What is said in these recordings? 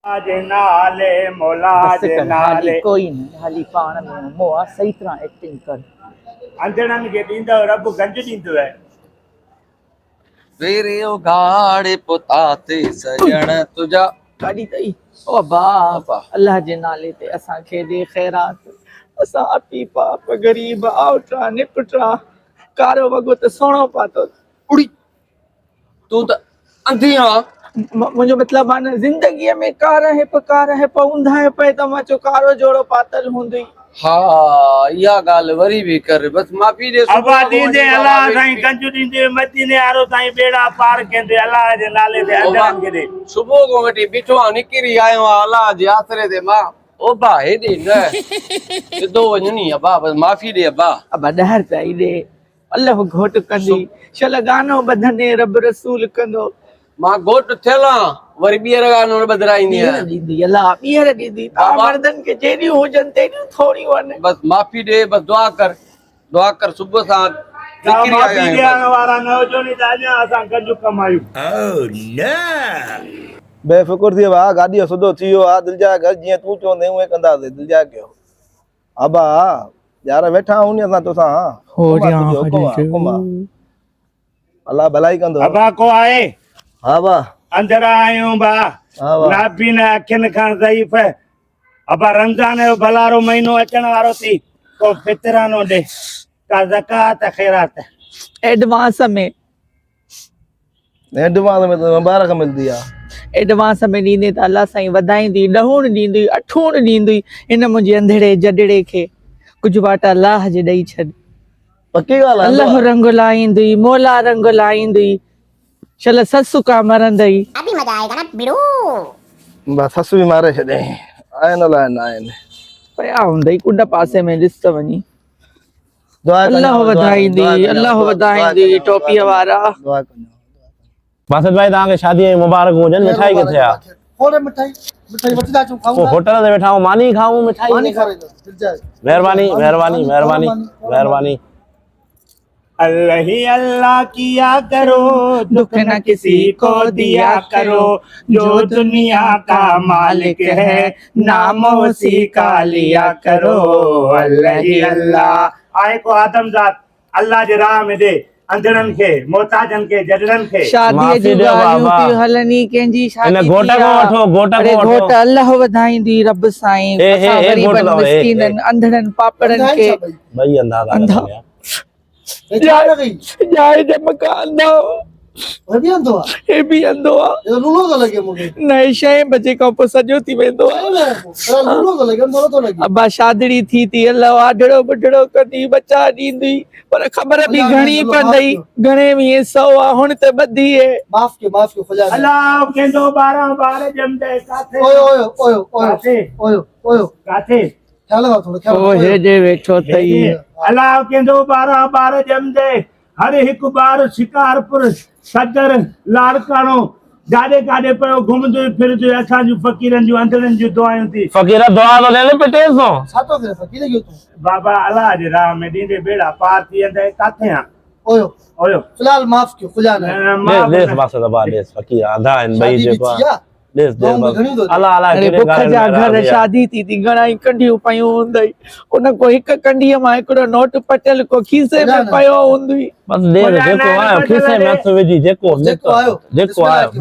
नाले मौला जे नाले कोई नहीं हाली पाण में मोआ सही तरह एक्टिंग कर अंधड़न के दींदो रब गंज दींदो है वेरे ओ गाड़े पुताते सजण तुझा गाड़ी तई ओ बाप अल्लाह जे नाले ते असा खे दे खैरात असा अपी पाप गरीब आवटा निपटा कारो वगो त सोणो पातो उड़ी तू त अंधिया मुझे मतलब माने जिंदगी में कार है पौंधा है पे तमा चो कारो जोड़ो पातल हुंदी हाँ या गाल वरी भी कर बस माफी दे अबा दींदे अल्लाह साईं गंज दींदे मदीने आरो ताईं बेड़ा पार केंदे अल्लाह जे नाले ते अंधड़न के दे सुबह को वटी बिठो निकरी आयो अल्लाह जे आसरे ते मां ओ बा हेडी न दो वणनी अबा बस माफी दे अबा अब डहर पई दे अल्लाह घोट कंदी चल गानो बधने रब रसूल कंदो मां गोट थेला वरी बियर गानो बदराईंदी है दीदी अल्लाह बियर दीदी ता मर्दन के जेडी होजन तेडी थोड़ी वन बस माफी दे बस दुआ कर सुबह सा निकरी माफी आयो देण वारा न होजो नी ताजा असा गंज कमायू ओ न बेफिक्र थी वा गाड़ी सुधो थियो आ दिल जा घर जिए तू चोंदे उए कंदा से दिल जा कयो अबा यार बैठा हूं असा तो सा हो गया हुकुम अल्लाह भलाई कंदो अबा को आए हां बा अंदर आयो बा नाबी ने अखिन खान ज़ईफ है अबा रमजान जो भलारो महीनो अचण वारो थी को फितरानो दे का ज़कात खैरात एडवांस में तो मुबारक मिलदी आ एडवांस में दींदे त अल्लाह साईं वधाईंदी ॾहूण ॾींदी अठूण ॾींदी इन मुंहिंजे अंधड़े जडड़े खे कुझु वाट अल्लाह जे ॾेई छॾ पक्की ॻाल्हि अल्लाह रंग लाईंदी मौला रंग लाईंदी चल ससु का मरंदई अभी मजा आएगा ना बिड़ू बस ससु भी मारे छॾे आइन लाइन आइन पया हुंदई कुंड पासे में ॾिस त वञी दुआ अल्लाह वधाईंदी टोपीअ वारा दुआ कजो बासत भाई ताके शादी मुबारक हुजन मिठाई किथे आ थोड़े मिठाई मिठाई वठी दा चूं खाऊं होटल ते वेठा हूं मानी खाऊं मिठाई मानी खा दिल जाए मेहरबानी मेहरबानी मेहरबानी मेहरबानी अल्लाह ही अल्लाह किया करो दुख न किसी को दिया करो जो दुनिया का मालिक है नाम उसी का लिया करो अल्लाह ही अल्लाह आए को आदमजात अल्लाह जे राह में दे अंधड़न के मोहताजन के जडड़न के शादी जी गालियूं थी हलनी कंहिंजी शादी इन घोट को वठो घोट अल्लाह वधाईंदी रब साईं असां गरीबन मिस्कीनन अंधड़न पापड़न के भाई अंधा जाए जे मकान दो वो भी अंधो आ हे भी अंधो आ ये लूलो तो लगे मुझे नए 6 बजे खां पोइ सॼो थी वेंदो आहे लूलो तो लगे अंधो तो लगे अब्बा शादड़ी थी अल्लाह आडड़ो बडड़ो कंदी बच्चा ॾींदी पर ख़बर बि घणी पवंदई घणे में 100 आ हुन त ॿधी है माफ क्यों खुदा अल्लाह केंदो 12 बार जमदे काथे ओयो काथे ख्याल लगा थोड़ा ख्याल ओ हे जे वेठो तई अल्लाह केंदो 12 बार जमदे हर एक बार शिकारपुर सदर लाड़कानो जाडे काडे पयो घुमदो फिरदो असा जो फकीरन जो अंधड़न जो दुआयूं थी फकीर दुआ तो ले ले पे 300 सातो फिर फकीर गयो तू बाबा अल्लाह जे राह में दींदे बेड़ा पार थी अंदे काथे आ ओयो फिलहाल माफ क्यों खुदा ने ले बासत दबा ले फकीर आधा इन भाई जे को देस दे अल्लाह अल्लाह अरे बुख जा घर शादी थी घणाई कंडियूं पयूं हुंदई उन को हिक कंडीअ मां हिकड़ो नोट पटियल को खीसे में पयो हुंदी बस दे जेको आयो खीसे में हथ विझी जेको आयो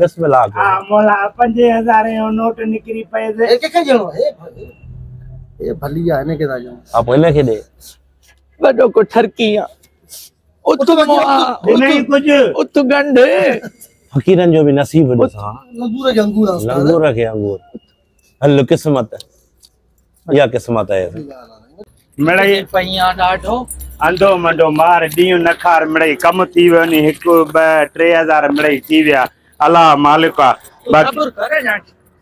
बिस्मिल्लाह हां मोला 5000 जो नोट निकरी पए से एक के जणो ए भलिया ने के दा जो आप इने के दे बडो को ठरकिया उत नहीं कुछ उत गंढ फकीरन जो भी नसीब ॾिसां लंगूर के अंगूर हल किस्मत या किस्मत है मिड़ई पईया ॾाढो अंधो मंडो मार ॾींहुं नखार मिड़ई कम थी वियो नी 1 2 3000 मिड़ई थी विया अल्लाह मालिक सब्र करे ना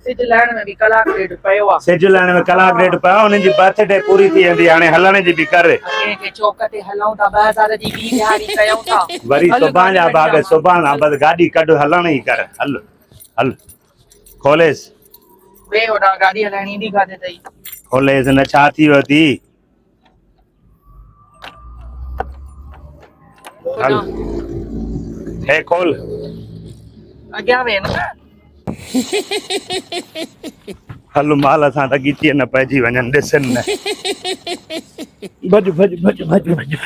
सिज लाइन में भी कलाक डेढ़ पयो आ सिज लाइन में कलाक डेढ़ पयो उन जी बर्थडे पूरी थी वेंदी हाणे हलण जी भी कर के चौक ते हलऊं ता 2000 जी बी दिहाड़ी कयूं ता वरी सुभाण जा बाग सुभाण बस गाड़ी कढ हलण ही कर हल हल खोलेस वे ओडा गाड़ी हलाणी दी गाते तई खोलेस न छा थी वियो थी हल हे खोल अग्या वे ना हलो माल असां त गीतीअ न पइजी वञनि ॾिसनि न भॼ भॼ भॼ भॼ भॼ भॼ